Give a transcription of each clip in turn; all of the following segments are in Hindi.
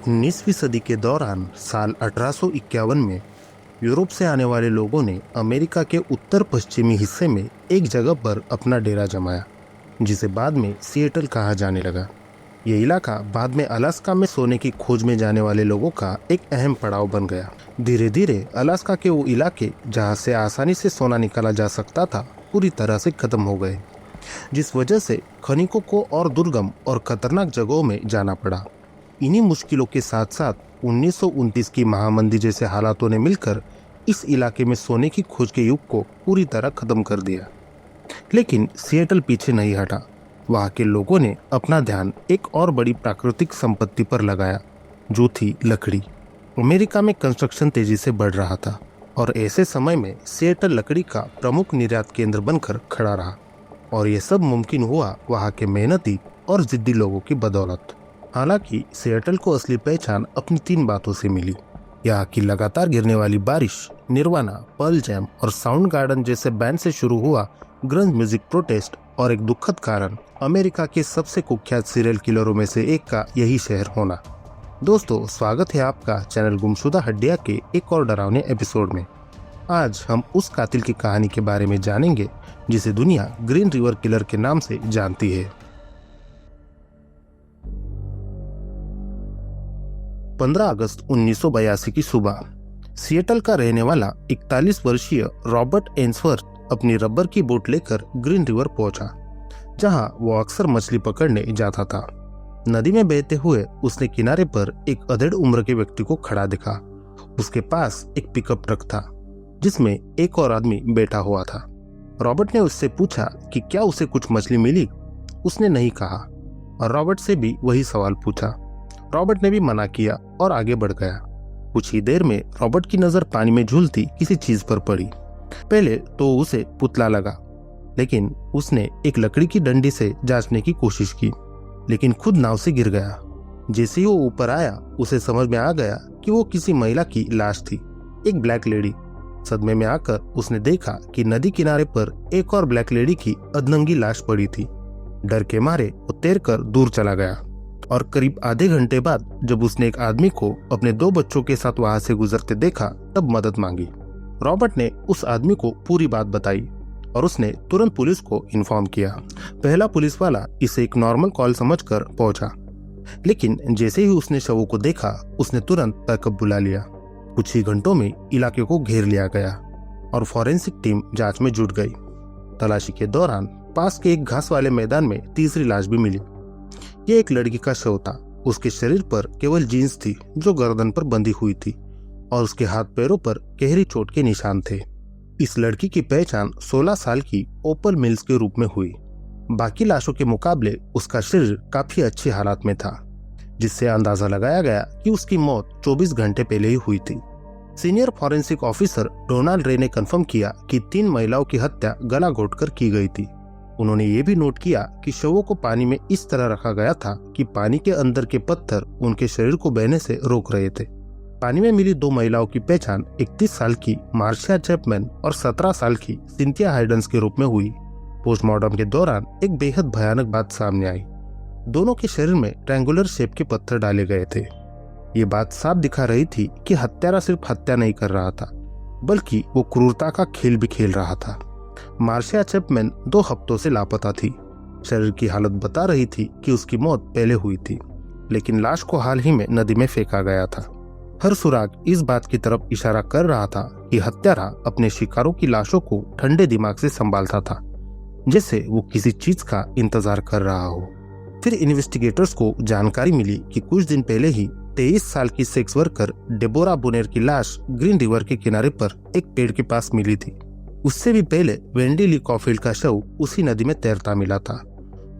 19वीं सदी के दौरान साल 1851 में यूरोप से आने वाले लोगों ने अमेरिका के उत्तर पश्चिमी हिस्से में एक जगह पर अपना डेरा जमाया, जिसे बाद में सिएटल कहा जाने लगा। ये इलाका बाद में अलास्का में सोने की खोज में जाने वाले लोगों का एक अहम पड़ाव बन गया। धीरे धीरे अलास्का के वो इलाके जहाँ से आसानी से सोना निकाला जा सकता था पूरी तरह से खत्म हो गए, जिस वजह से खनिकों को और दुर्गम और खतरनाक जगहों में जाना पड़ा। इन्हीं मुश्किलों के साथ साथ 1929 की महामंदी जैसे हालातों ने मिलकर इस इलाके में सोने की खोज के युग को पूरी तरह खत्म कर दिया। लेकिन सिएटल पीछे नहीं हटा। वहाँ के लोगों ने अपना ध्यान एक और बड़ी प्राकृतिक संपत्ति पर लगाया, जो थी लकड़ी। अमेरिका में कंस्ट्रक्शन तेजी से बढ़ रहा था और ऐसे समय में सिएटल लकड़ी का प्रमुख निर्यात केंद्र बनकर खड़ा रहा। और ये सब मुमकिन हुआ वहाँ के मेहनती और जिद्दी लोगों की बदौलत। हालांकि सिएटल को असली पहचान अपनी 3 बातों से मिली। यहाँ की लगातार गिरने वाली बारिश, निर्वाणा, पर्ल जैम और साउंड गार्डन जैसे बैंड से शुरू हुआ ग्रंज म्यूजिक प्रोटेस्ट, और एक दुखद कारण अमेरिका के सबसे कुख्यात सीरियल किलरों में से एक का यही शहर होना। दोस्तों, स्वागत है आपका चैनल गुमशुदा हड्डियां के एक और डरावने एपिसोड में। आज हम उस कातिल की कहानी के बारे में जानेंगे जिसे दुनिया ग्रीन रिवर किलर के नाम से जानती है। 15 अगस्त 1982 की सुबह सिएटल का रहने वाला 41 वर्षीय रॉबर्ट एन्सवर्थ अपनी रबर की बोट लेकर ग्रीन रिवर पहुंचा, जहां वो अक्सर मछली पकड़ने जाता था। नदी में बहते हुए उसने किनारे पर एक अधेड़ उम्र के व्यक्ति को खड़ा देखा। उसके पास एक पिकअप ट्रक था जिसमें एक और आदमी बैठा हुआ था। रॉबर्ट ने उससे पूछा कि क्या उसे कुछ मछली मिली। उसने नहीं कहा और रॉबर्ट से भी वही सवाल पूछा। रॉबर्ट ने भी मना किया और आगे बढ़ गया। कुछ ही देर में रॉबर्ट की नजर पानी में झूलती किसी चीज पर पड़ी। पहले तो उसे पुतला लगा, लेकिन उसने एक लकड़ी की डंडी से जांचने की कोशिश की, लेकिन खुद नाव से गिर गया। जैसे ही वो ऊपर आया, उसे समझ में आ गया कि वो किसी महिला की लाश थी, एक ब्लैक लेडी। सदमे में आकर उसने देखा कि नदी किनारे पर एक और ब्लैक लेडी की अधनंगी लाश पड़ी थी। डर के मारे वो तैरकर दूर चला गया और करीब आधे घंटे बाद जब उसने एक आदमी को अपने 2 बच्चों के साथ वहां से गुजरते देखा, तब मदद मांगी। रॉबर्ट ने उस आदमी को पूरी बात बताई और उसने तुरंत पुलिस को इन्फॉर्म किया। पहला पुलिस वाला इसे एक नॉर्मल कॉल समझकर पहुंचा, लेकिन जैसे ही उसने शवों को देखा, उसने तुरंत बैकअप बुला लिया। कुछ ही घंटों में इलाके को घेर लिया गया और फॉरेंसिक टीम जांच में जुट गई। तलाशी के दौरान पास के एक घास वाले मैदान में तीसरी लाश भी मिली। ये एक लड़की का शव था। उसके शरीर पर केवल जीन्स थी जो गर्दन पर बंधी हुई थी और उसके हाथ पैरों पर गहरी चोट के निशान थे। इस लड़की की पहचान 16 साल की ओपल मिल्स के रूप में हुई। बाकी लाशों के मुकाबले उसका शरीर काफी अच्छी हालत में था, जिससे अंदाजा लगाया गया कि उसकी मौत 24 घंटे पहले ही हुई थी। सीनियर फॉरेंसिक ऑफिसर डोनाल्ड रे ने कंफर्म किया कि 3 महिलाओं की हत्या गला घोटकर की गई थी। उन्होंने ये भी नोट किया कि शवों को पानी में इस तरह रखा गया था कि पानी के अंदर के पत्थर उनके शरीर को बहने से रोक रहे थे। पानी में मिली 2 महिलाओं की पहचान 31 साल की मार्शिया चैपमैन और 17 साल की सिंथिया हाइडन्स के रूप में हुई। पोस्टमार्टम के दौरान एक बेहद भयानक बात सामने आई। दोनों के शरीर में ट्रायंगुलर शेप के पत्थर डाले गए थे। ये बात साफ दिखा रही थी कि हत्यारा सिर्फ हत्या नहीं कर रहा था, बल्कि वो क्रूरता का खेल भी खेल रहा था। मार्शिया चैपमैन 2 हफ्तों से लापता थी। शरीर की हालत बता रही थी कि उसकी मौत पहले हुई थी, लेकिन लाश को हाल ही में नदी में फेंका गया था। हर सुराग इस बात की तरफ इशारा कर रहा था कि हत्यारा अपने शिकारों की लाशों को ठंडे दिमाग से संभालता था, जैसे वो किसी चीज का इंतजार कर रहा हो। फिर इन्वेस्टिगेटर्स को जानकारी मिली कि कुछ दिन पहले ही 23 साल की सेक्स वर्कर डेबोरा बोनेर की लाश ग्रीन रिवर के किनारे पर एक पेड़ के पास मिली थी। उससे भी पहले वेंडी ली कॉफील्ड का शव उसी नदी में तैरता मिला था।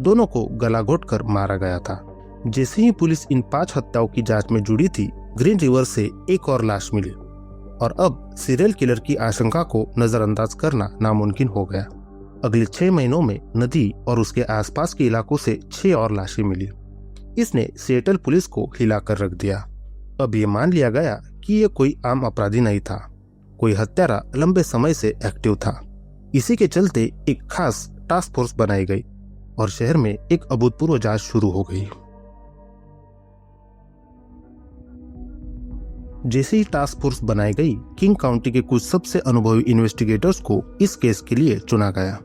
दोनों को गला घोटकर मारा गया था। जैसे ही पुलिस इन 5 हत्याओं की जांच में जुड़ी थी, ग्रीन रिवर से एक और लाश मिली और अब सीरियल किलर की आशंका को नजरअंदाज करना नामुमकिन हो गया। अगले 6 महीनों में नदी और उसके आसपास के इलाकों से 6 और लाशें मिली। इसने सिएटल पुलिस को हिलाकर रख दिया। अब ये मान लिया गया कि ये कोई आम अपराधी नहीं था, कोई हत्यारा लंबे समय से एक्टिव था। इसी के चलते एक खास टास्क फोर्स बनाई गई और शहर में एक अभूतपूर्व जांच शुरू हो गई। जैसे ही टास्क फोर्स बनाई गई, किंग काउंटी के कुछ सबसे अनुभवी इन्वेस्टिगेटर्स को इस केस के लिए चुना गया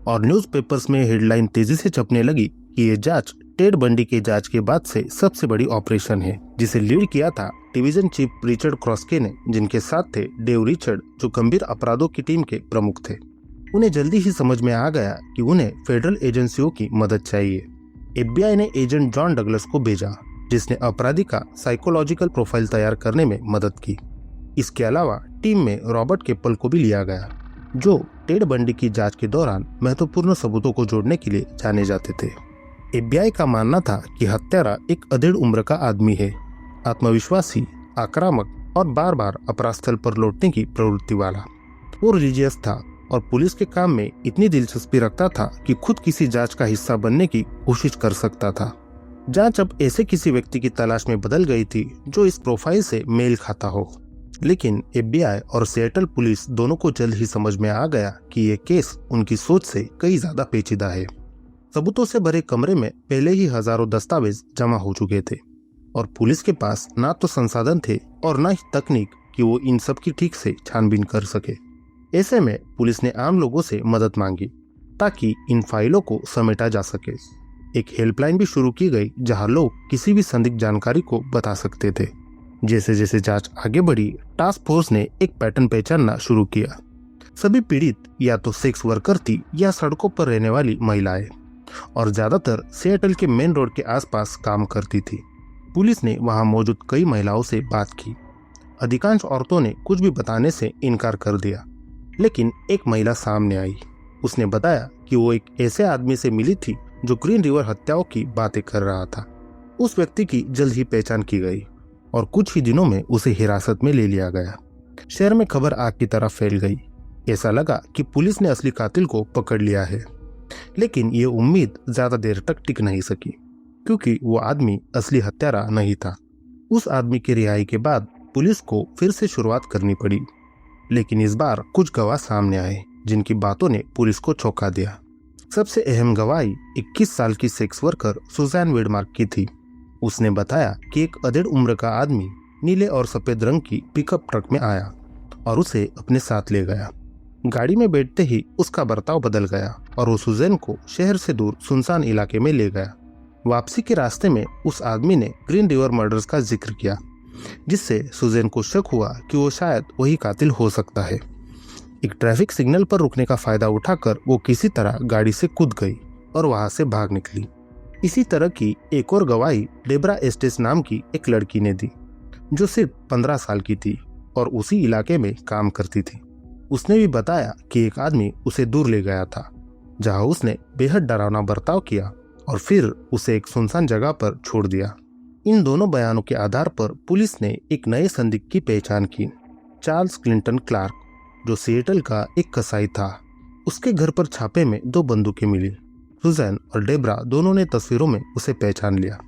और न्यूज़पेपर्स में हेडलाइन तेजी से छपने लगी कि ये जांच टेड बंडी के जांच के बाद से सबसे बड़ी ऑपरेशन है, जिसे लीड किया था डिवीजन चीफ रिचर्ड क्रॉस्के ने, जिनके साथ थे डेव रिचर्ड, जो गंभीर अपराधों की टीम के प्रमुख थे। उन्हें जल्दी ही समझ में आ गया कि उन्हें फेडरल एजेंसियों की मदद चाहिए। FBI ने एजेंट जॉन डगलस को भेजा, जिसने अपराधी का साइकोलॉजिकल प्रोफाइल तैयार करने में मदद की। इसके अलावा टीम में रॉबर्ट केपल को भी लिया गया, जो टेड बंडी की जांच के दौरान महत्वपूर्ण सबूतों को जोड़ने के लिए जाने जाते थे। FBI का मानना था कि हत्यारा एक अधेड़ उम्र का आदमी है, आत्मविश्वासी, आक्रामक और बार बार अपराध स्थल पर लौटने की प्रवृत्ति वाला। वो रिलीजियस था और पुलिस के काम में इतनी दिलचस्पी रखता था कि खुद किसी जांच का हिस्सा बनने की कोशिश कर सकता था। जांच अब ऐसे किसी व्यक्ति की तलाश में बदल गई थी जो इस प्रोफाइल से मेल खाता हो। लेकिन FBI और सिएटल पुलिस दोनों को जल्द ही समझ में आ गया कि ये केस उनकी सोच से कई ज्यादा पेचीदा है। सबूतों से भरे कमरे में पहले ही हजारों दस्तावेज जमा हो चुके थे और पुलिस के पास ना तो संसाधन थे और ना ही तकनीक कि वो इन सब की ठीक से छानबीन कर सके। ऐसे में पुलिस ने आम लोगों से मदद मांगी ताकि इन फाइलों को समेटा जा सके। एक हेल्पलाइन भी शुरू की गई जहां लोग किसी भी संदिग्ध जानकारी को बता सकते थे। जैसे जैसे जांच आगे बढ़ी, टास्क फोर्स ने एक पैटर्न पहचानना शुरू किया। सभी पीड़ित या तो सेक्स वर्कर थी या सड़कों पर रहने वाली महिलाएं, और ज्यादातर सिएटल के मेन रोड के आसपास काम करती थी। पुलिस ने वहां मौजूद कई महिलाओं से बात की। अधिकांश औरतों ने कुछ भी बताने से इनकार कर दिया, लेकिन एक महिला सामने आई। उसने बताया कि वो एक ऐसे आदमी से मिली थी जो ग्रीन रिवर हत्याओं की बातें कर रहा था। उस व्यक्ति की जल्द ही पहचान की गई और कुछ ही दिनों में उसे हिरासत में ले लिया गया। शहर में खबर आग की तरह फैल गई। ऐसा लगा कि पुलिस ने असली कातिल को पकड़ लिया है, लेकिन ये उम्मीद ज्यादा देर तक टिक नहीं सकी, क्योंकि वो आदमी असली हत्यारा नहीं था। उस आदमी की रिहाई के बाद पुलिस को फिर से शुरुआत करनी पड़ी, लेकिन इस बार कुछ गवाह सामने आए जिनकी बातों ने पुलिस को चौंका दिया। सबसे अहम गवाही 21 साल की सेक्स वर्कर सुजैन वेडमार्क की थी। उसने बताया कि एक अधेड़ उम्र का आदमी नीले और सफेद रंग की पिकअप ट्रक में आया और उसे अपने साथ ले गया। गाड़ी में बैठते ही उसका बर्ताव बदल गया और वो सुजैन को शहर से दूर सुनसान इलाके में ले गया। वापसी के रास्ते में उस आदमी ने ग्रीन रिवर मर्डर्स का जिक्र किया, जिससे सुजैन को शक हुआ कि वो शायद वही कातिल हो सकता है। एक ट्रैफिक सिग्नल पर रुकने का फायदा उठाकर वो किसी तरह गाड़ी से कूद गई और वहां से भाग निकली। इसी तरह की एक और गवाही डेब्रा एस्टेस नाम की एक लड़की ने दी, जो सिर्फ 15 साल की थी और उसी इलाके में काम करती थी। उसने भी बताया कि एक आदमी उसे दूर ले गया था, जहां उसने बेहद डरावना बर्ताव किया और फिर उसे एक सुनसान जगह पर छोड़ दिया। इन दोनों बयानों के आधार पर पुलिस ने एक नए संदिग्ध की पहचान की, चार्ल्स क्लिंटन क्लार्क, जो सिएटल का एक कसाई था। उसके घर पर छापे में 2 बंदूकें मिली। सुजैन और डेब्रा दोनों ने तस्वीरों में उसे पहचान लिया।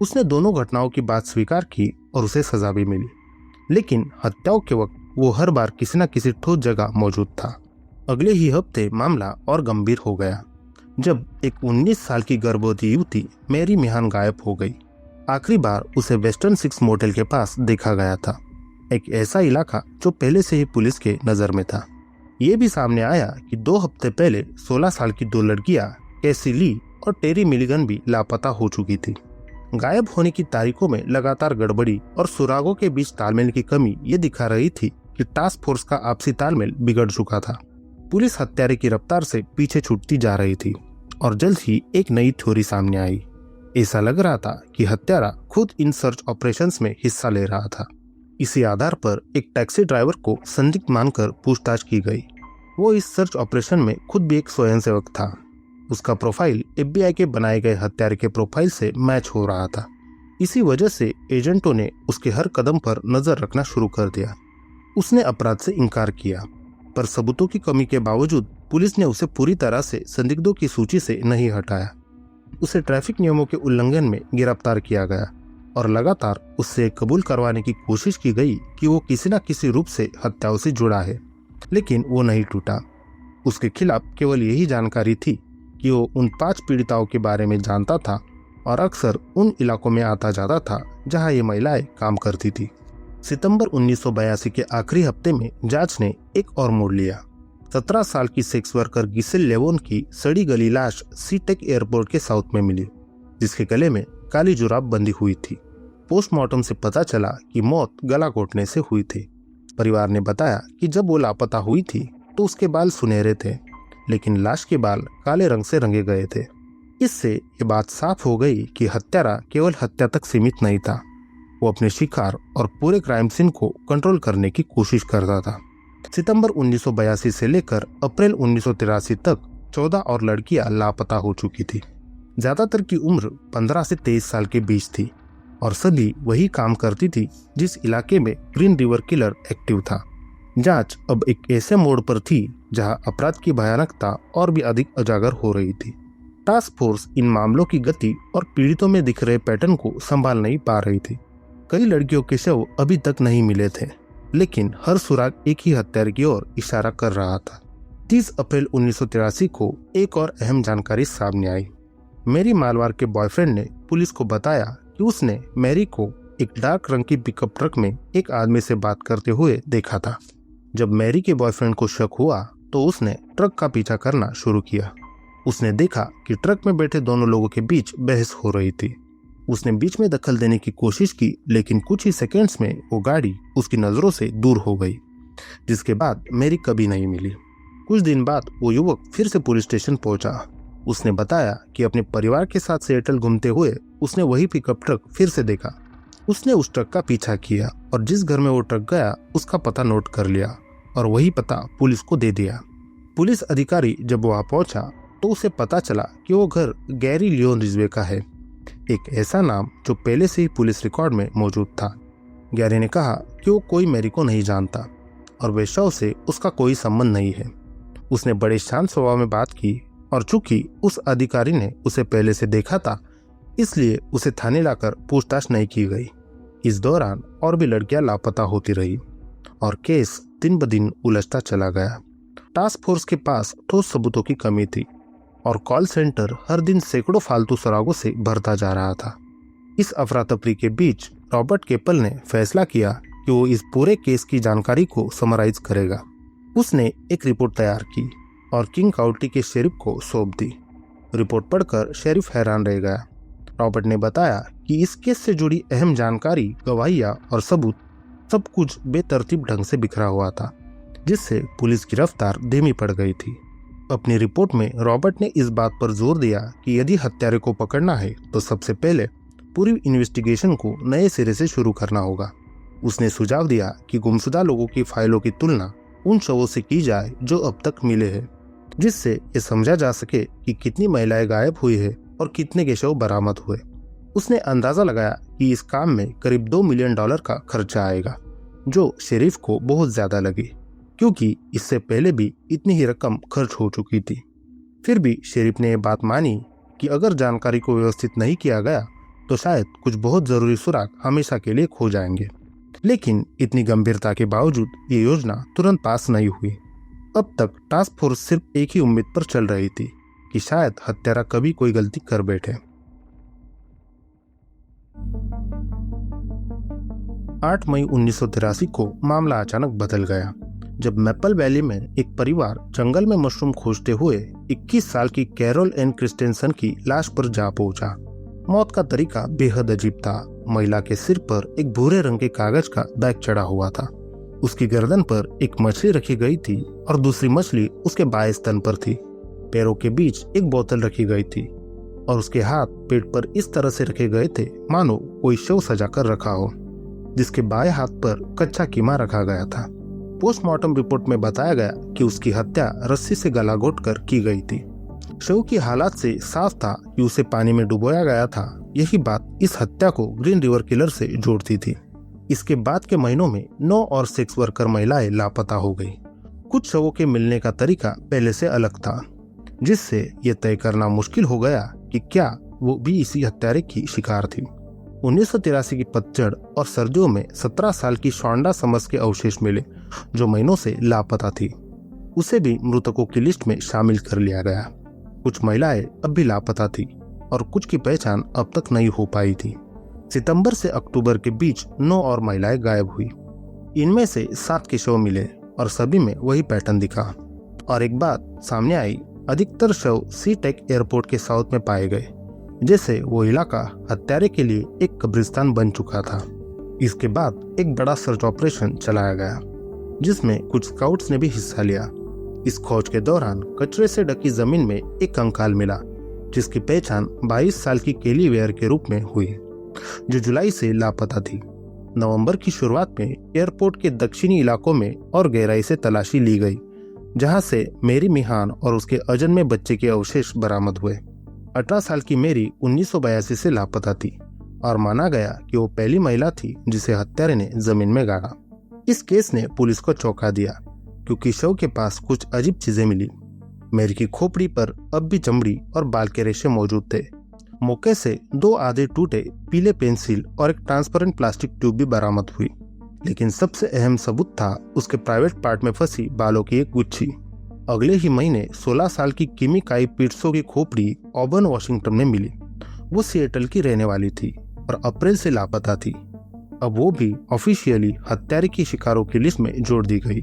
उसने दोनों घटनाओं की बात स्वीकार की और उसे सजा भी मिली, लेकिन हत्याओं के वक्त वो हर बार किसी न किसी ठोस जगह मौजूद था। अगले ही हफ्ते मामला और गंभीर हो गया, जब एक 19 साल की गर्भवती युवती मैरी मिहान गायब हो गई। आखिरी बार उसे वेस्टर्न 6 मोटेल के पास देखा गया था, एक ऐसा इलाका जो पहले से ही पुलिस के नजर में था। ये भी सामने आया कि 2 हफ्ते पहले 16 साल की 2 लड़कियां कैसी ली और टेरी मिलिगन भी लापता हो चुकी थी। गायब होने की तारीखों में लगातार गड़बड़ी और सुरागों के बीच तालमेल की कमी ये दिखा रही थी कि टास्क फोर्स का आपसी तालमेल बिगड़ चुका था। पुलिस हत्यारे की रफ्तार से पीछे छूटती जा रही थी और जल्द ही एक नई थ्योरी सामने आई। ऐसा लग रहा था कि हत्यारा खुद इन सर्च ऑपरेशंस में हिस्सा ले रहा था। इसी आधार पर एक टैक्सी ड्राइवर को संदिग्ध मानकर पूछताछ की गई। वो इस सर्च ऑपरेशन में खुद भी एक स्वयंसेवक था। उसका प्रोफाइल FBI के बनाए गए हत्यारे के प्रोफाइल से मैच हो रहा था। इसी वजह से एजेंटों ने उसके हर कदम पर नजर रखना शुरू कर दिया। उसने अपराध से इनकार किया, पर सबूतों की कमी के बावजूद पुलिस ने उसे पूरी तरह से संदिग्धों की सूची से नहीं हटाया। उसे ट्रैफिक नियमों के उल्लंघन में गिरफ्तार किया गया और लगातार उससे कबूल करवाने की कोशिश की गई कि वो किसी न किसी रूप से हत्याओं से जुड़ा है, लेकिन वो नहीं टूटा। उसके खिलाफ केवल यही जानकारी थी कि वो उन 5 पीड़िताओं के बारे में जानता था और अक्सर उन इलाकों में आता जाता था जहां ये महिलाएं काम करती थी। सितंबर 1982 के आखिरी हफ्ते में जांच ने एक और मोड़ लिया। 17 साल की सेक्स वर्कर गिसेल लेवोन की सड़ी गली लाश सीटेक एयरपोर्ट के साउथ में मिली, जिसके गले में काली जुराब बंधी हुई थी। पोस्टमार्टम से पता चला कि मौत गला घोटने से हुई थी। परिवार ने बताया कि जब वो लापता हुई थी तो उसके बाल सुनहरे थे, लेकिन लाश के बाल काले रंग से रंगे गए थे। इससे ये बात साफ हो गई कि हत्यारा केवल हत्या तक सीमित नहीं था, वो अपने शिकार और पूरे क्राइम सीन को कंट्रोल करने की कोशिश करता था। सितंबर 1982 से लेकर अप्रैल 1983 तक 14 और लड़कियां लापता हो चुकी थी। ज्यादातर की उम्र 15 से 23 साल के बीच थी और सभी वही काम करती थी जिस इलाके में ग्रीन रिवर किलर एक्टिव था। जांच अब एक ऐसे मोड़ पर थी जहां अपराध की भयानकता और भी अधिक उजागर हो रही थी। टास्क फोर्स इन मामलों की गति और पीड़ितों में दिख रहे पैटर्न को संभाल नहीं पा रही थी। कई लड़कियों के शव अभी तक नहीं मिले थे, लेकिन हर सुराग एक ही हत्यारे की ओर इशारा कर रहा था। 30 अप्रैल 1983 को एक और अहम जानकारी सामने आई। मैरी मालवार के बॉयफ्रेंड ने पुलिस को बताया कि उसने मैरी को एक डार्क रंग की पिकअप ट्रक में एक आदमी से बात करते हुए देखा था। जब मैरी के बॉयफ्रेंड को शक हुआ तो उसने ट्रक का पीछा करना शुरू किया। उसने देखा कि ट्रक में बैठे दोनों लोगों के बीच बहस हो रही थी। उसने बीच में दखल देने की कोशिश की, लेकिन कुछ ही सेकंड्स में वो गाड़ी उसकी नजरों से दूर हो गई, जिसके बाद मैरी कभी नहीं मिली। कुछ दिन बाद वो युवक फिर से पुलिस स्टेशन पहुंचा। उसने बताया कि अपने परिवार के साथ सिएटल घूमते हुए उसने वही पिकअप ट्रक फिर से देखा। उसने उस ट्रक का पीछा किया और जिस घर में वो ट्रक गया उसका पता नोट कर लिया और वही पता पुलिस को दे दिया। पुलिस अधिकारी जब वहां पहुंचा तो उसे पता चला कि वो घर गैरी लियोन रिजवे का है, एक ऐसा नाम जो पहले से ही पुलिस रिकॉर्ड में मौजूद था। गैरी ने कहा कि वो कोई मैरी को नहीं जानता और वे शव से उसका कोई संबंध नहीं है। उसने बड़े शांत स्वभाव में बात की और चूंकि उस अधिकारी ने उसे पहले से देखा था, इसलिए उसे थाने लाकर पूछताछ नहीं की गई। इस दौरान और भी लड़कियां लापता होती रही और केस दिन ब दिन उलझता चला गया। टास्क फोर्स के पास ठोस सबूतों की कमी थी और कॉल सेंटर हर दिन सैकड़ों फालतू सुरागों से भरता जा रहा था। इस अफरा तफरी के बीच रॉबर्ट केपल ने फैसला किया कि वो इस पूरे केस की जानकारी को समराइज करेगा। उसने एक रिपोर्ट तैयार की और किंग काउंटी के शेरिफ को सौंप दी। रिपोर्ट पढ़कर शेरिफ हैरान रह गया। रॉबर्ट ने बताया कि इस केस से जुड़ी अहम जानकारी, गवाहियां और सबूत सब कुछ बेतरतीब ढंग से बिखरा हुआ था, जिससे पुलिस की रफ्तार धीमी पड़ गई थी। अपनी रिपोर्ट में रॉबर्ट ने इस बात पर जोर दिया कि यदि हत्यारे को पकड़ना है तो सबसे पहले पूरी इन्वेस्टिगेशन को नए सिरे से शुरू करना होगा। उसने सुझाव दिया कि गुमशुदा लोगों की फाइलों की तुलना उन शवों से की जाए जो अब तक मिले हैं, जिससे ये समझा जा सके कि कितनी महिलाएं गायब हुई है और कितने के शव बरामद हुए। उसने अंदाजा लगाया कि इस काम में करीब $2 मिलियन का खर्चा आएगा, जो शेरिफ को बहुत ज्यादा लगी क्योंकि इससे पहले भी इतनी ही रकम खर्च हो चुकी थी। फिर भी शेरिफ ने यह बात मानी कि अगर जानकारी को व्यवस्थित नहीं किया गया तो शायद कुछ बहुत जरूरी सुराग हमेशा के लिए खो जाएंगे। लेकिन इतनी गंभीरता के बावजूद ये योजना तुरंत पास नहीं हुई। अब तक टास्क फोर्स सिर्फ एक ही उम्मीद पर चल रही थी कि शायद हत्यारा कभी कोई गलती कर बैठे। 8 मई 1983 को मामला अचानक बदल गया जब मैपल वैली में एक परिवार जंगल में मशरूम खोजते हुए 21 साल की कैरोल एन क्रिस्टेंसन की लाश पर जा पहुंचा। मौत का तरीका बेहद अजीब था। महिला के सिर पर एक भूरे रंग के कागज का बैग चढ़ा हुआ था। उसकी गर्दन पर एक मछली रखी गई थी और दूसरी मछली उसके बाएं स्तन पर थी। पैरों के बीच एक बोतल रखी गई थी और उसके हाथ पेट पर इस तरह से रखे गए थे मानो कोई शव सजा कर रखा हो, जिसके बाएं हाथ पर कच्चा कीमा रखा गया था। पोस्टमार्टम रिपोर्ट में बताया गया कि उसकी हत्या रस्सी से गला घोंटकर की गई थी। शव की हालत से साफ था कि उसे पानी में डुबोया गया था। यही बात इस हत्या को ग्रीन रिवर किलर से जोड़ती थी। इसके बाद के महीनों में 9 और सेक्स वर्कर महिलाएं लापता हो गई। कुछ शवों के मिलने का तरीका पहले से अलग था, जिससे यह तय करना मुश्किल हो गया कि क्या वो भी इसी हत्यारे की शिकार थी। 1983 की पतझड़ और सर्दियों में 17 साल की शॉन्डा समर्स के अवशेष मिले, जो महीनों से लापता थी। उसे भी मृतकों की लिस्ट में शामिल कर लिया गया। कुछ महिलाएं अब भी लापता थी और कुछ की पहचान अब तक नहीं हो पाई थी। सितंबर से अक्टूबर के बीच 9 और महिलाएं गायब हुई। इनमें से 7 के शव मिले और सभी में वही पैटर्न दिखा। और एक बात सामने आई, अधिकतर शव सी टेक एयरपोर्ट के साउथ में पाए गए, जैसे वो इलाका हत्यारे के लिए एक कब्रिस्तान बन चुका था। इसके बाद एक बड़ा सर्च ऑपरेशन चलाया गया, जिसमें कुछ स्काउट्स ने भी हिस्सा लिया। इस खोज के दौरान कचरे से ढकी जमीन में एक कंकाल मिला, जिसकी पहचान 22 साल की केली वेयर के रूप में हुई, जो जुलाई से लापता थी। नवंबर की शुरुआत में एयरपोर्ट के दक्षिणी इलाकों में और गहराई से तलाशी ली गई, जहां से मेरी मिहान और उसके अजन्मे बच्चे के अवशेष बरामद हुए। 18 साल की मेरी 1982 से लापता थी और माना गया कि वो पहली महिला थी जिसे हत्यारे ने जमीन में गाड़ा। इस केस ने पुलिस को चौंका दिया, क्योंकि शव के पास कुछ अजीब चीजें मिली। मेरी की खोपड़ी पर अब भी चमड़ी और बाल के रेशे मौजूद थे। मौके से 2 आधे टूटे पीले पेंसिल और एक ट्रांसपेरेंट प्लास्टिक ट्यूब भी बरामद हुई। लेकिन सबसे अहम सबूत था उसके प्राइवेट पार्ट में फंसी बालों की एक गुच्छी। अगले ही महीने 16 साल की किमी काई पिट्सो की खोपड़ी ऑबर्न वाशिंगटन में मिली। वो सिएटल की रहने वाली थी और अप्रैल से लापता थी। अब वो भी ऑफिशियली हत्यारे की शिकारों की लिस्ट में जोड़ दी गई।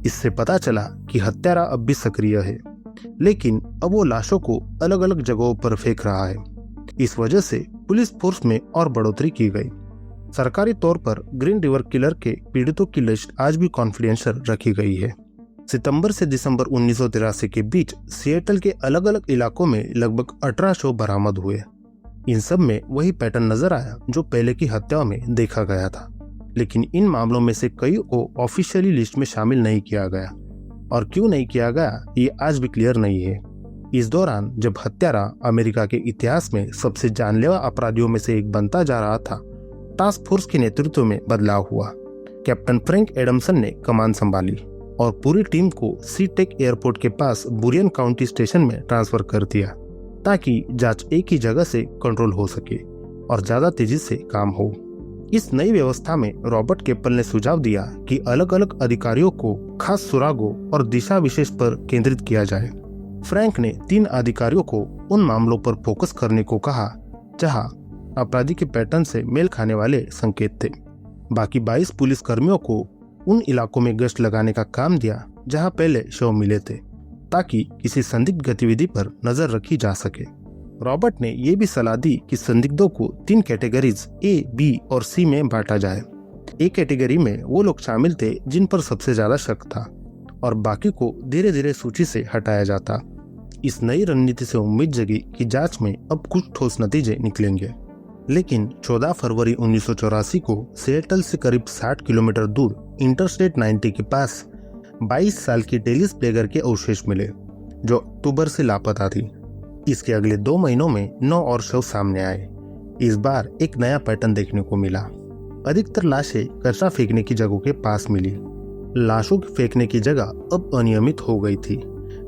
इससे पता चला कि हत्यारा अब भी सक्रिय है, लेकिन अब वो लाशों को अलग अलग जगहों पर फेंक रहा है। इस वजह से पुलिस फोर्स में और बढ़ोतरी की गई। सरकारी तौर पर ग्रीन रिवर किलर के पीड़ितों की लिस्ट आज भी कॉन्फिडेंशियल रखी गई है। सितंबर से दिसंबर 1983 के बीच सिएटल के अलग अलग इलाकों में लगभग 18 शव बरामद हुए। इन सब में वही पैटर्न नजर आया जो पहले की हत्याओं में देखा गया था, लेकिन इन मामलों में से कई को ऑफिशियली लिस्ट में शामिल नहीं किया गया, और क्यों नहीं किया गया ये आज भी क्लियर नहीं है। इस दौरान जब हत्यारा अमेरिका के इतिहास में सबसे जानलेवा अपराधियों में से एक बनता जा रहा था, टास्क फोर्स के नेतृत्व में बदलाव हुआ। कैप्टन फ्रैंक एडमसन ने कमान संभाली और पूरी टीम को सी टेक एयरपोर्ट के पास बुरियन काउंटी स्टेशन में ट्रांसफर कर दिया, ताकि जांच एक ही जगह से कंट्रोल हो सके और ज्यादा तेजी से काम हो। इस नई व्यवस्था में रॉबर्ट केपल ने सुझाव दिया कि अलग अलग अधिकारियों को खास सुरागों और दिशा विशेष पर केंद्रित किया जाए। फ्रैंक ने 3 अधिकारियों को उन मामलों पर फोकस करने को कहा जहां अपराधी के पैटर्न से मेल खाने वाले संकेत थे। बाकी 22 पुलिस कर्मियों को उन इलाकों में गश्त लगाने का काम दिया जहां पहले शव मिले थे, ताकि किसी संदिग्ध गतिविधि पर नजर रखी जा सके। रॉबर्ट ने यह भी सलाह दी कि संदिग्धों को 3 कैटेगरीज ए, बी और सी में बांटा जाए। ए कैटेगरी में वो लोग शामिल थे जिन पर सबसे ज्यादा शक था, और बाकी को धीरे धीरे सूची से हटाया जाता। इस नई रणनीति से उम्मीद जगी कि जांच में अब कुछ ठोस नतीजे निकलेंगे। लेकिन 14 फरवरी 1984 को सिएटल से करीब 60 किलोमीटर दूर इंटरस्टेट 90 के पास 22 साल की डेलिस प्लेगर के अवशेष मिले, जो अक्टूबर से लापता थी। इसके अगले 2 महीनों में 9 और शव सामने आए। इस बार एक नया पैटर्न देखने को मिला। अधिकतर लाशें कचरा फेंकने की जगहों के पास मिली। लाशों के फेंकने की जगह अब अनियमित हो गई थी,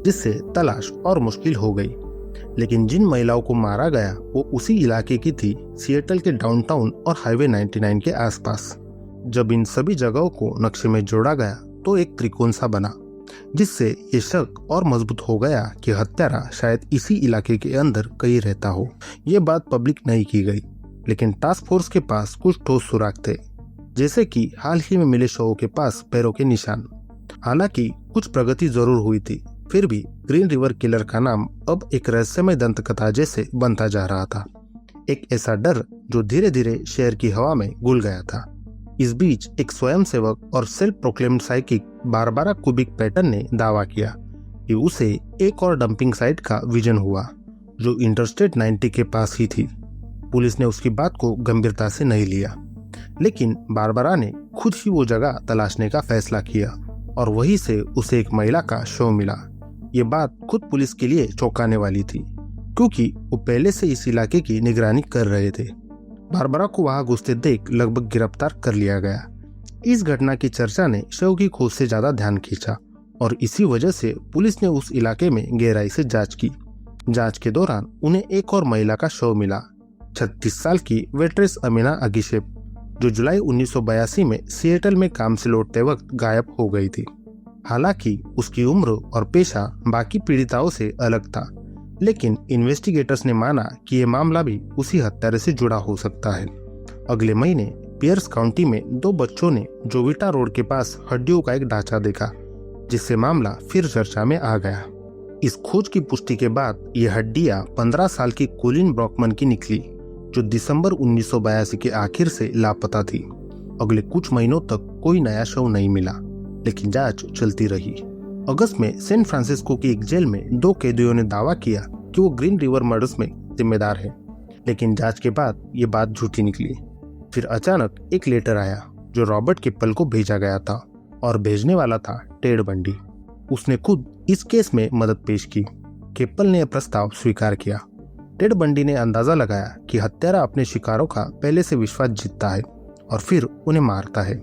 जिससे तलाश और मुश्किल हो गई। लेकिन जिन महिलाओं को मारा गया वो उसी इलाके की थी, सिएटल के डाउनटाउन और हाईवे 99 के आसपास। जब इन सभी जगहों को नक्शे में जोड़ा गया तो एक त्रिकोण सा बना, जिससे ये शक और मजबूत हो गया कि हत्यारा शायद इसी इलाके के अंदर कहीं रहता हो। ये बात पब्लिक नहीं की गई, लेकिन टास्क फोर्स के पास कुछ ठोस सुराग थे, जैसे कि हाल ही में मिले शवों के पास पैरों के निशान। हालांकि कुछ प्रगति जरूर हुई थी, फिर भी ग्रीन रिवर किलर का नाम अब एक रहस्यमय दंतकथा जैसे बनता जा रहा था। एक ऐसा डर जो धीरे धीरे शहर की हवा में घुल गया था। इस बीच एक स्वयंसेवक और self proclaimed psychic Barbara Kubik Pattern ने दावा किया कि उसे एक और डंपिंग साइट का विजन हुआ, जो इंटरस्टेट 90 के पास ही थी। पुलिस ने उसकी बात को गंभीरता से नहीं लिया, लेकिन बारबारा ने खुद ही वो जगह तलाशने का फैसला किया और वहीं से उसे एक महिला का शव मिला। ये बात खुद पुलिस के लिए चौंकाने वाली थी, क्योंकि वो पहले से इस इलाके की निगरानी कर रहे थे। बारबारा को वहां घुसते देख लगभग गिरफ्तार कर लिया गया। इस घटना की चर्चा ने शव की खोज से ज्यादा ध्यान खींचा और इसी वजह से पुलिस ने उस इलाके में गहराई से जांच की। जांच के दौरान उन्हें एक और महिला का शव मिला, 36 साल की वेट्रेस अमीना अगिशेप, जो जुलाई 1982 में सिएटल में काम से लौटते वक्त गायब हो गई थी। हालांकि उसकी उम्र और पेशा बाकी पीड़िताओं से अलग था, लेकिन इन्वेस्टिगेटर्स ने माना कि यह मामला भी उसी हत्यारे से जुड़ा हो सकता है। अगले महीने पियर्स काउंटी में 2 बच्चों ने जोविटा रोड के पास हड्डियों का एक ढांचा देखा, जिससे मामला फिर चर्चा में आ गया। इस खोज की पुष्टि के बाद ये हड्डियां 15 साल की कोलिन ब्रॉकमन की निकली, जो दिसंबर 1982 के आखिर से लापता थी। अगले कुछ महीनों तक कोई नया शव नहीं मिला, लेकिन जांच चलती रही। अगस्त में सैन फ्रांसिस्को की एक जेल में 2 कैदियों ने दावा किया कि वो ग्रीन रिवर मर्डर्स में जिम्मेदार है, लेकिन जांच के बाद ये बात झूठी निकली। फिर अचानक एक लेटर आया जो रॉबर्ट केप्पल को भेजा गया था, और भेजने वाला था टेड बंडी। उसने खुद इस केस में मदद पेश की। केप्पल ने यह प्रस्ताव स्वीकार किया। टेड बंडी ने अंदाजा लगाया कि हत्यारा अपने शिकारों का पहले से विश्वास जीतता है और फिर उन्हें मारता है।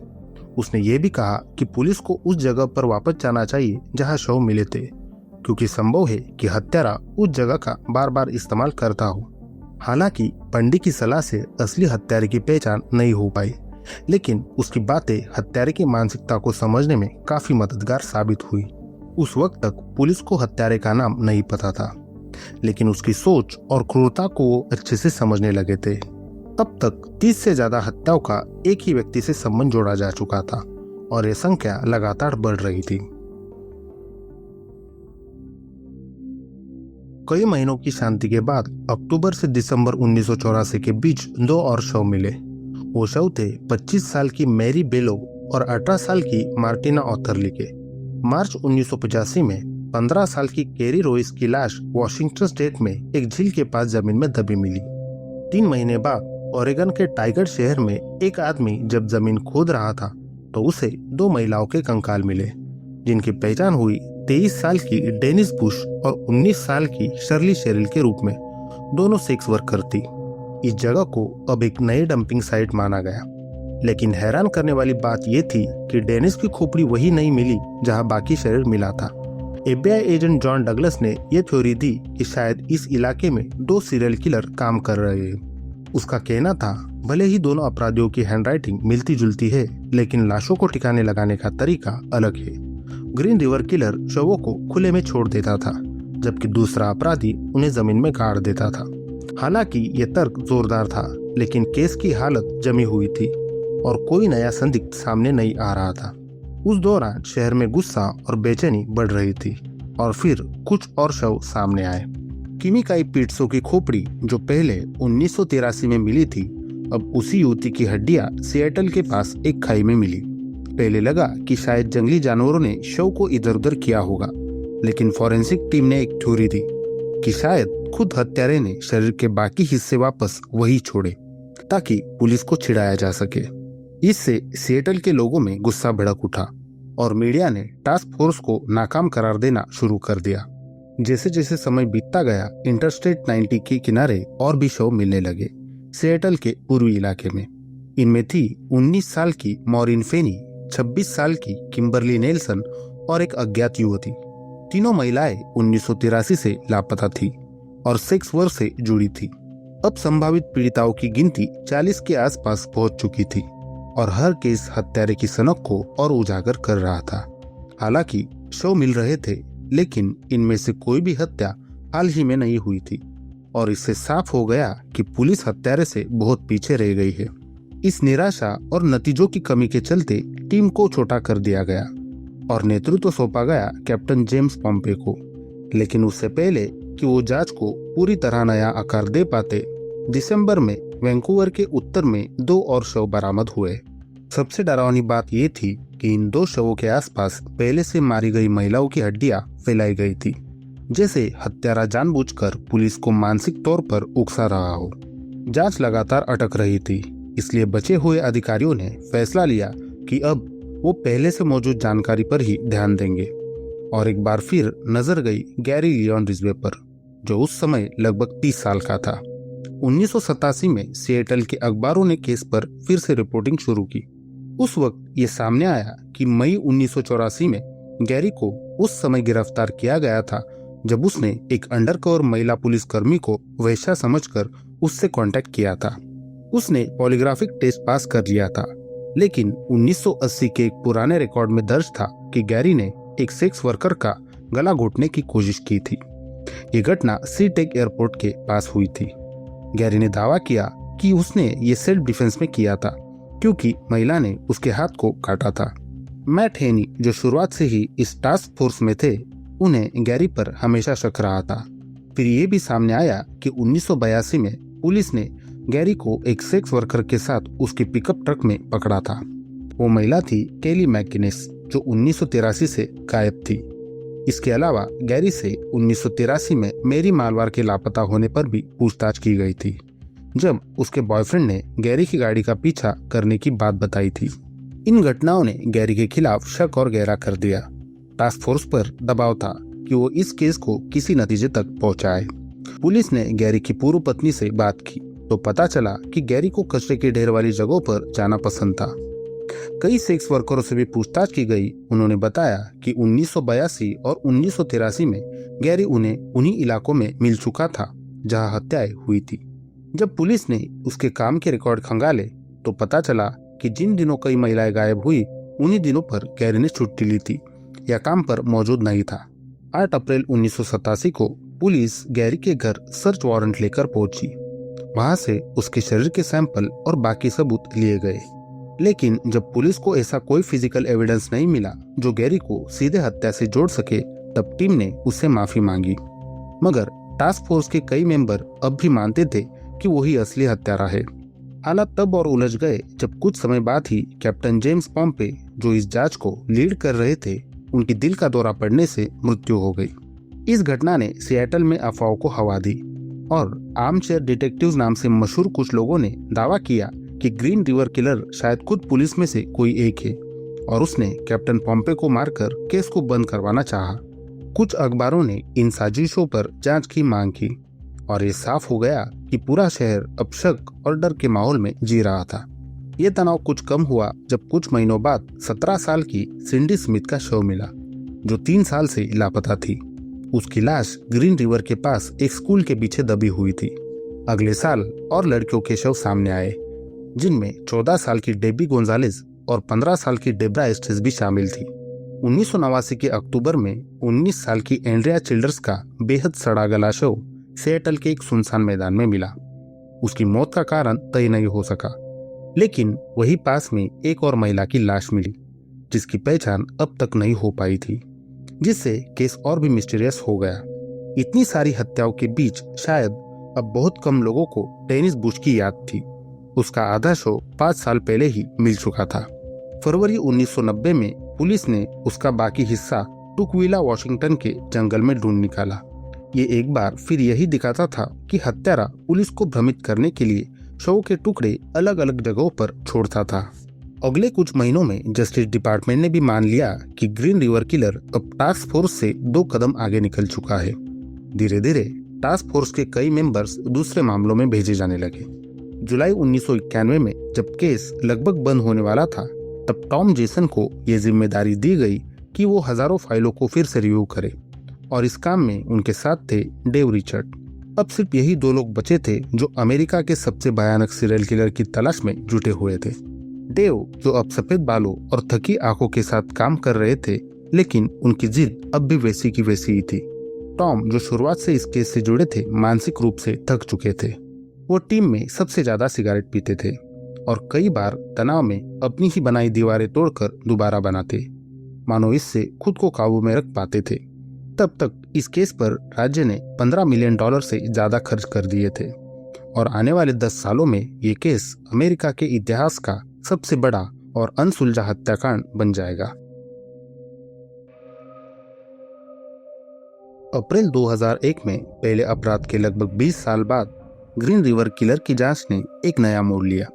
उसने ये भी कहा कि पुलिस को उस जगह पर वापस जाना चाहिए जहां शव मिले थे, क्योंकि संभव है कि हत्यारा उस जगह का बार बार इस्तेमाल करता हो। हालांकि बंडी की सलाह से असली हत्यारे की पहचान नहीं हो पाई, लेकिन उसकी बातें हत्यारे की मानसिकता को समझने में काफी मददगार साबित हुई। उस वक्त तक पुलिस को हत्यारे का नाम नहीं पता था, लेकिन उसकी सोच और क्रूरता को वो अच्छे से समझने लगे थे। तब तक 30 से ज्यादा हत्याओं का एक ही व्यक्ति से संबंध जोड़ा जा चुका था, और यह संख्या लगातार बढ़ रही थी। कई महीनों की शांति के बाद अक्टूबर से दिसंबर 1984 के बीच 2 और शव मिले। वो शव थे 25 साल की मैरी बेलोग और 18 साल की मार्टिना ऑथरली के। मार्च 1985 में 15 साल की कैरी रोइस की लाश वॉशिंगटन स्टेट में एक झील के पास जमीन में दबी मिली। 3 महीने बाद ओरेगन के टाइगर शहर में एक आदमी जब जमीन खोद रहा था तो उसे 2 महिलाओं के कंकाल मिले, जिनकी पहचान हुई 23 साल की डेनिस बुश और 19 साल की शर्ली शेरिल के रूप में। दोनों सेक्स वर्कर थी। इस जगह को अब एक नई डंपिंग साइट माना गया, लेकिन हैरान करने वाली बात यह थी कि डेनिस की खोपड़ी वही नहीं मिली जहां बाकी शरीर मिला था। एफबीआई एजेंट जॉन डगलस ने यह थ्योरी दी कि शायद इस इलाके में 2 सीरियल किलर काम कर रहे हैं। उसका कहना था, भले ही दोनों अपराधियों की हैंडराइटिंग मिलती जुलती है, लेकिन लाशों को ठिकाने लगाने का तरीका अलग है। ग्रीन रिवर किलर शवों को खुले में छोड़ देता था, जबकि दूसरा अपराधी उन्हें जमीन में गाड़ देता था। हालांकि ये तर्क जोरदार था, लेकिन केस की हालत जमी हुई थी और कोई नया संदिग्ध सामने नहीं आ रहा था। उस दौरान शहर में गुस्सा और बेचैनी बढ़ रही थी, और फिर कुछ और शव सामने आए। किमिकाई पिट्सो की खोपड़ी जो पहले 1983 में मिली थी, अब उसी युवती की हड्डियां सिएटल के पास एक खाई में मिली। पहले लगा कि शायद जंगली जानवरों ने शव को इधर उधर किया होगा, लेकिन फॉरेंसिक टीम ने एक थ्योरी दी कि शायद खुद हत्यारे ने शरीर के बाकी हिस्से वापस वही छोड़े ताकि पुलिस को छिड़ाया जा सके। इससे सिएटल के लोगों में गुस्सा भड़क उठा और मीडिया ने टास्क फोर्स को नाकाम करार देना शुरू कर दिया। जैसे जैसे समय बीतता गया, इंटरस्टेट 90 के किनारे और भी शव मिलने लगे सिएटल के पूर्वी इलाके में। इनमें थी 19 साल की मॉरिन फेनी, 26 साल की किम्बरली नेल्सन और एक अज्ञात युवती। तीनों महिलाएं 1983 से लापता थी और सेक्स वर्क से जुड़ी थी। अब संभावित पीड़िताओं की गिनती 40 के आसपास पहुंच चुकी थी और हर केस हत्यारे की सनक को और उजागर कर रहा था। हालांकि शव मिल रहे थे, लेकिन इनमें से कोई भी हत्या हाल ही में नहीं हुई थी, और इससे साफ हो गया कि पुलिस हत्यारे से बहुत पीछे रह गई है। इस निराशा और नतीजों की कमी के चलते टीम को छोटा कर दिया गया और नेतृत्व सौंपा गया कैप्टन जेम्स पॉम्पे को। लेकिन उससे पहले कि वो जांच को पूरी तरह नया आकार दे पाते, दिसंबर में वैंकूवर के उत्तर में 2 और शव बरामद हुए। सबसे डरावनी बात ये थी कि इन 2 शवों के आसपास पहले से मारी गई महिलाओं की हड्डियां फैलाई गई थी, जैसे हत्यारा जानबूझकर पुलिस को मानसिक तौर पर उकसा रहा हो। जांच लगातार अटक रही थी, इसलिए बचे हुए अधिकारियों ने फैसला लिया कि अब वो पहले से मौजूद जानकारी पर ही ध्यान देंगे। और एक बार फिर नजर गई गैरी लियोन रिजवे पर, जो उस समय लगभग 30 साल का था। 1987 में सिएटल के अखबारों ने केस पर फिर से रिपोर्टिंग शुरू की। उस वक्त ये सामने आया कि मई 1984 में गैरी को उस समय गिरफ्तार किया गया था जब उसने एक अंडरकवर महिला पुलिसकर्मी को वेश्या समझकर उससे कांटेक्ट किया था। उसने पॉलीग्राफिक टेस्ट पास कर लिया था, लेकिन 1980 के एक पुराने रिकॉर्ड में दर्ज था कि गैरी ने एक सेक्स वर्कर का गला घोटने की कोशिश की थी। ये घटना सी टेक एयरपोर्ट के पास हुई थी। गैरी ने दावा किया कि उसने ये सेल्फ डिफेंस में किया था क्योंकि महिला ने उसके हाथ को काटा था। मैट हेनी, जो शुरुआत से ही इस टास्क फोर्स में थे, उन्हें गैरी पर हमेशा शक रहा था। फिर ये भी सामने आया कि 1982 में पुलिस ने गैरी को एक सेक्स वर्कर के साथ उसके पिकअप ट्रक में पकड़ा था। वो महिला थी केली मैकगिनेस, जो 1983 से गायब थी। इसके अलावा गैरी से 1983 में मेरी मालवार के लापता होने पर भी पूछताछ की गई थी, जब उसके बॉयफ्रेंड ने गैरी की गाड़ी का पीछा करने की बात बताई थी। इन घटनाओं ने गैरी के खिलाफ शक और गहरा कर दिया। टास्क फोर्स पर दबाव था कि वो इस केस को किसी नतीजे तक पहुंचाए। पुलिस ने गैरी की पूर्व पत्नी से बात की तो पता चला कि गैरी को कचरे के ढेर वाली जगहों पर जाना पसंद था। कई सेक्स वर्करों से भी पूछताछ की गई। उन्होंने बताया कि 1982 और 1983 में गैरी उन्हें उन्हीं इलाकों में मिल चुका था जहां हत्याएं हुई थी। जब पुलिस ने उसके काम के रिकॉर्ड खंगाले तो पता चला कि जिन दिनों कई महिलाएं गायब हुई, उन्हीं दिनों पर गैरी ने छुट्टी ली थी या काम पर मौजूद नहीं था। 8 अप्रैल 1987 को पुलिस गैरी के घर सर्च वारंट लेकर पहुंची। वहां से उसके शरीर के सैंपल और बाकी सबूत लिए गए, लेकिन जब पुलिस को ऐसा कोई फिजिकल एविडेंस नहीं मिला जो गैरी को सीधे हत्या से जोड़ सके, तब टीम ने उससे माफी मांगी। मगर टास्क फोर्स के कई मेंबर अब भी मानते थे कि वही असली हत्यारा है। हालात तब और उलझ गए जब कुछ समय बाद ही कैप्टन जेम्स पॉम्पे, जो इस जांच को लीड कर रहे थे, उनकी दिल का दौरा पड़ने से मृत्यु हो गई। इस घटना ने सिएटल में अफवाहों को हवा दी और आर्मचेयर डिटेक्टिव्स नाम से मशहूर कुछ लोगों ने दावा किया कि ग्रीन रिवर किलर शायद खुद पुलिस में से कोई एक है और उसने कैप्टन पॉम्पे को मारकर केस को बंद करवाना चाहा। कुछ अखबारों ने इन साजिशों पर जांच की मांग की और ये साफ हो गया कि पूरा शहर अब शक और डर के माहौल में जी रहा था। ये तनाव कुछ कम हुआ जब कुछ महीनों बाद 17 साल की सिंडी स्मिथ का शव मिला, जो 3 साल से लापता थी। उसकी लाश ग्रीन रिवर के पास एक स्कूल के पीछे दबी हुई थी। अगले साल और लड़कियों के शव सामने आए, जिनमें 14 साल की डेबी गोंजालेस और 15 साल की डेब्रा एस्टेस भी शामिल थी। 1989 के अक्टूबर में 19 साल की एंड्रिया चिल्डर्स का बेहद सड़ा गला शव सिएटल के एक सुनसान मैदान में मिला। उसकी मौत का कारण तय नहीं हो सका, लेकिन वही पास में एक और महिला की लाश मिली, जिसकी पहचान अब तक नहीं हो पाई थी, जिससे केस और भी मिस्टीरियस हो गया। इतनी सारी हत्याओं के बीच शायद अब बहुत कम लोगों को डेनिस बुश की याद थी। उसका आधा शव 5 साल पहले ही मिल चुका था। फरवरी 1990 में पुलिस ने उसका बाकी हिस्सा टुकविला, वॉशिंगटन के जंगल में ढूंढ निकाला। ये एक बार फिर यही दिखाता था कि हत्यारा पुलिस को भ्रमित करने के लिए शव के टुकड़े अलग अलग जगहों पर छोड़ता था। अगले कुछ महीनों में जस्टिस डिपार्टमेंट ने भी मान लिया कि ग्रीन रिवर किलर अब टास्क फोर्स से 2 कदम आगे निकल चुका है। धीरे धीरे टास्क फोर्स के कई मेंबर्स दूसरे मामलों में भेजे जाने लगे। जुलाई 1991 में जब केस लगभग बंद होने वाला था, तब टॉम जेसन को ये जिम्मेदारी दी गई कि वो हजारों फाइलों को फिर से रिव्यू करे, और इस काम में उनके साथ थे डेव रिचर्ड। अब सिर्फ यही 2 लोग बचे थे जो अमेरिका के सबसे भयानक सीरियल किलर की तलाश में जुटे हुए थे। डेव, जो अब सफेद बालों और थकी आंखों के साथ काम कर रहे थे, लेकिन उनकी जिद अब भी वैसी की वैसी ही थी। टॉम, जो शुरुआत से इस केस से जुड़े थे, मानसिक रूप से थक चुके थे। वो टीम में सबसे ज्यादा सिगरेट पीते थे और कई बार तनाव में अपनी ही बनाई दीवारें तोड़कर दोबारा बनाते, मानो इससे खुद को काबू में रख पाते थे। तब तक इस केस पर राज्य ने $15 मिलियन से ज्यादा खर्च कर दिए थे और आने वाले 10 सालों में ये केस अमेरिका के इतिहास का सबसे बड़ा और अनसुलझा हत्याकांड बन जाएगा। अप्रैल 2001 में पहले अपराध के लगभग 20 साल बाद ग्रीन रिवर किलर की जांच ने एक नया मोड़ लिया।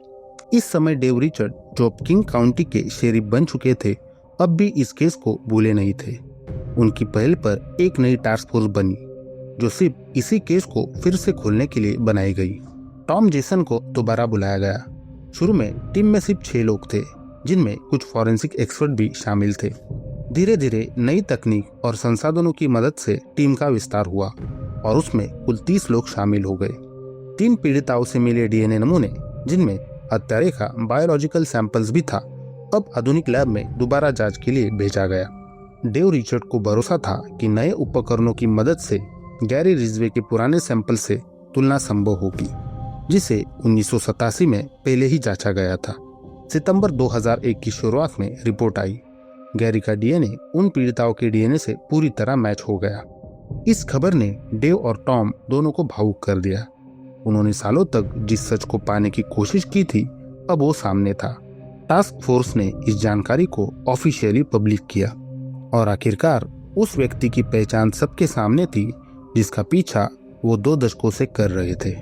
इस समय डेव रिचर्ड, जो अब किंग काउंटी के शेरिफ बन चुके थे, अब भी इस केस को भूले नहीं थे। उनकी पहल पर एक नई टास्क फोर्स बनी जो सिर्फ इसी केस को फिर से खोलने के लिए बनाई गई। टॉम जेसन को दोबारा बुलाया गया। शुरू में टीम में सिर्फ 6 लोग थे, जिनमें कुछ फॉरेंसिक एक्सपर्ट भी शामिल थे। धीरे धीरे नई तकनीक और संसाधनों की मदद से टीम का विस्तार हुआ और उसमें कुल 30 लोग शामिल हो गए। 3 पीड़िताओं से मिले डीएनए नमूने, जिनमें हत्यारे का बायोलॉजिकल सैंपल्स भी था, अब आधुनिक लैब में दोबारा जांच के लिए भेजा गया। डेव रिचर्ड को भरोसा था कि नए उपकरणों की मदद से गैरी रिजवे के पुराने सैंपल से तुलना संभव होगी। जिसे 1987 में पहले ही जांचा गया था। सितंबर 2001 की शुरुआत में रिपोर्ट आई। गैरी का डीएनए उन पीड़िताओं के डीएनए से पूरी तरह मैच हो गया। इस खबर ने डेव और टॉम दोनों को भावुक कर दिया। उन्होंने सालों तक जिस सच को पाने की कोशिश की थी, अब वो सामने था। टास्क फोर्स ने इस जानकारी को ऑफिशियली पब्लिक किया और आखिरकार उस व्यक्ति की पहचान सबके सामने थी जिसका पीछा वो 2 दशकों से कर रहे थे।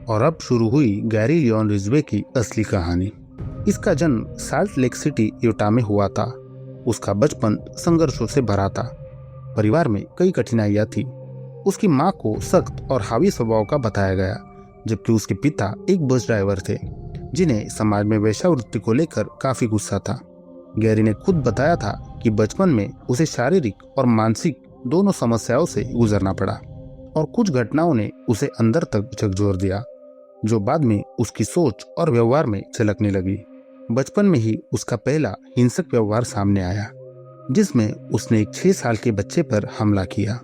और अब शुरू हुई गैरी लियोन रिजवे की असली कहानी। इसका जन्म साल्ट लेक सिटी, यूटा में हुआ था। उसका बचपन संघर्षों से भरा था। परिवार में कई कठिनाइयां थी। उसकी माँ को सख्त और हावी स्वभाव का बताया गया, जबकि उसके पिता एक बस ड्राइवर थे जिन्हें समाज में वेश्यावृत्ति को लेकर काफी गुस्सा था। गैरी ने खुद बताया था कि बचपन में उसे शारीरिक और मानसिक दोनों समस्याओं से गुजरना पड़ा और कुछ घटनाओं ने उसे अंदर तक झकझोर दिया, जो बाद में उसकी सोच और व्यवहार में झलकने लगी। बचपन में ही उसका पहला हिंसक व्यवहार सामने आया, जिसमें उसने एक 6 साल के बच्चे पर हमला किया।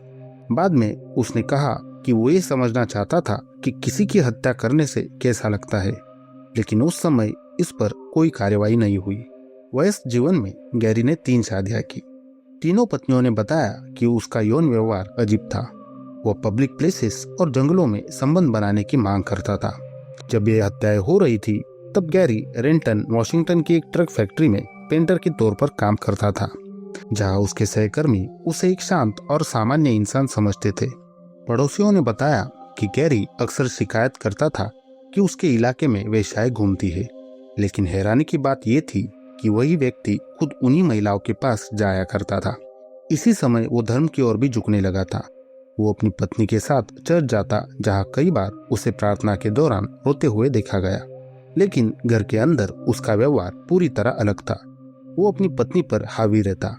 बाद में उसने कहा कि वो ये समझना चाहता था कि किसी की हत्या करने से कैसा लगता है, लेकिन उस समय इस पर कोई कार्यवाही नहीं हुई। वयस्क जीवन में गैरी ने 3 शादियां की। तीनों पत्नियों ने बताया कि उसका यौन व्यवहार अजीब था। वो पब्लिक प्लेसेस और जंगलों में संबंध बनाने की मांग करता था। जब ये हत्याएं हो रही थी, तब गैरी रेंटन, वॉशिंगटन की एक ट्रक फैक्ट्री में पेंटर के तौर पर काम करता था, जहां उसके सहकर्मी उसे एक शांत और सामान्य इंसान समझते थे। पड़ोसियों ने बताया कि गैरी अक्सर शिकायत करता था कि उसके इलाके में वेश्याएं घूमती है, लेकिन हैरानी की बात यह थी कि वही व्यक्ति खुद उन्हीं महिलाओं के पास जाया करता था। इसी समय वो धर्म की ओर भी झुकने लगा था। वो अपनी पत्नी के साथ चर्च जाता, जहां कई बार उसे प्रार्थना के दौरान रोते हुए देखा गया, लेकिन घर के अंदर उसका व्यवहार पूरी तरह अलग था। वो अपनी पत्नी पर हावी रहता,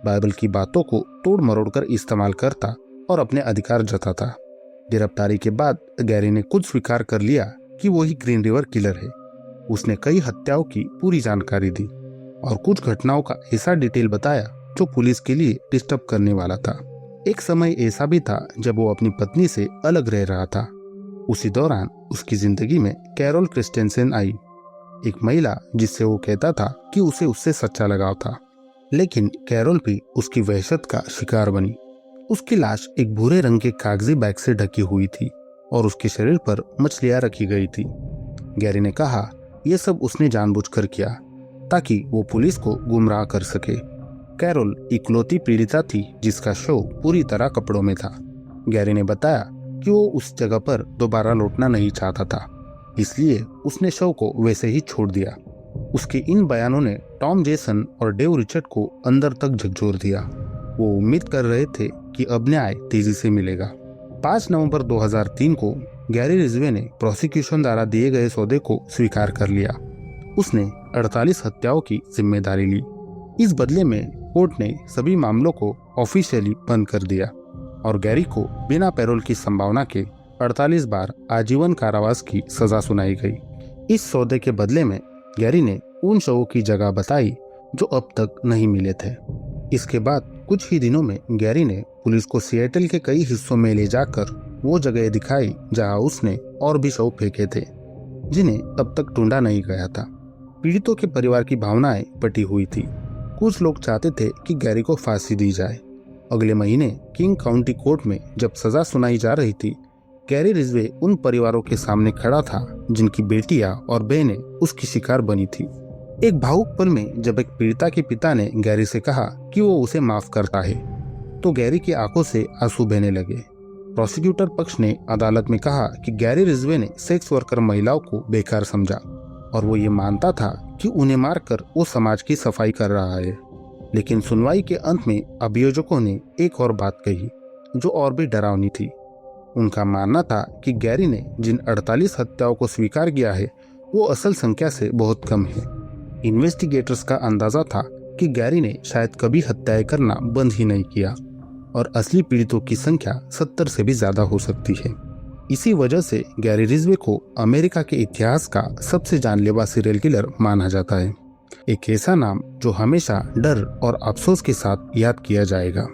बाइबल की बातों को तोड़ मरोड़ कर इस्तेमाल करता और अपने अधिकार जताता। गिरफ्तारी के बाद गैरी ने खुद स्वीकार कर लिया कि वो ही ग्रीन रिवर किलर है। उसने कई हत्याओं की पूरी जानकारी दी और कुछ घटनाओं का ऐसा डिटेल बताया जो पुलिस के लिए डिस्टर्ब करने वाला था। एक समय ऐसा भी था जब वो अपनी पत्नी से अलग रह रहा था। उसी दौरान उसकी जिंदगी में कैरोल क्रिस्टेंसेन आई, एक महिला जिससे वो कहता था कि उसे उससे सच्चा लगाव था। लेकिन कैरोल भी उसकी वहशत का शिकार बनी। उसकी लाश एक भूरे रंग के कागजी बैग से ढकी हुई थी और उसके शरीर पर मछलियां रखी गई थी। गैरी ने कहा यह सब उसने जानबूझकर किया ताकि वो पुलिस को गुमराह कर सके। कैरोल इकलौती पीड़िता थी जिसका शव पूरी तरह कपड़ों में था। गैरी ने बताया कि वो उस जगह पर दोबारा लौटना नहीं चाहता था, इसलिए उसने शव को वैसे ही छोड़ दिया। उसके इन बयानों ने टॉम जेसन और डेव रिचर्ड को अंदर तक झकझोर दिया। वो उम्मीद कर रहे थे कि अब न्याय तेजी से मिलेगा। 5 नवंबर 2003 को गैरी रिजवे ने प्रोसिक्यूशन द्वारा दिए गए सौदे को स्वीकार कर लिया। उसने 48 हत्याओं की जिम्मेदारी ली। इस बदले में कोर्ट ने सभी मामलों को ऑफिशियली बंद कर दिया और गैरी को बिना पैरोल की संभावना के 48 बार आजीवन कारावास की सजा सुनाई गई। इस सौदे के बदले में गैरी ने उन शवों की जगह बताई जो अब तक नहीं मिले थे। इसके बाद कुछ ही दिनों में गैरी ने पुलिस को सिएटल के कई हिस्सों में ले जाकर वो जगह दिखाई जहां उसने और भी शव फेंके थे जिन्हें अब तक ढूंढा नहीं गया था। पीड़ितों के परिवार की भावनाएं पटी हुई थी। कुछ लोग चाहते थे कि गैरी को फांसी दी जाए। अगले महीने किंग काउंटी कोर्ट में जब सजा सुनाई जा रही थी, गैरी रिजवे उन परिवारों के सामने खड़ा था जिनकी बेटियां और बहनें उसकी शिकार बनी थी। एक भावुक पल में जब एक पीड़िता के पिता ने गैरी से कहा कि वो उसे माफ करता है, तो गैरी की आंखों से आंसू बहने लगे। प्रोसिक्यूटर पक्ष ने अदालत में कहा कि गैरी रिजवे ने सेक्स वर्कर महिलाओं को बेकार समझा और वो ये मानता था कि उन्हें मारकर वो समाज की सफाई कर रहा है। लेकिन सुनवाई के अंत में अभियोजकों ने एक और बात कही जो और भी डरावनी थी। उनका मानना था कि गैरी ने जिन 48 हत्याओं को स्वीकार किया है वो असल संख्या से बहुत कम है। इन्वेस्टिगेटर्स का अंदाजा था कि गैरी ने शायद कभी हत्याएं करना बंद ही नहीं किया और असली पीड़ितों की संख्या 70 से भी ज्यादा हो सकती है। इसी वजह से गैरी रिजवे को अमेरिका के इतिहास का सबसे जानलेवा सीरियल किलर माना जाता है। एक ऐसा नाम जो हमेशा डर और अफसोस के साथ याद किया जाएगा।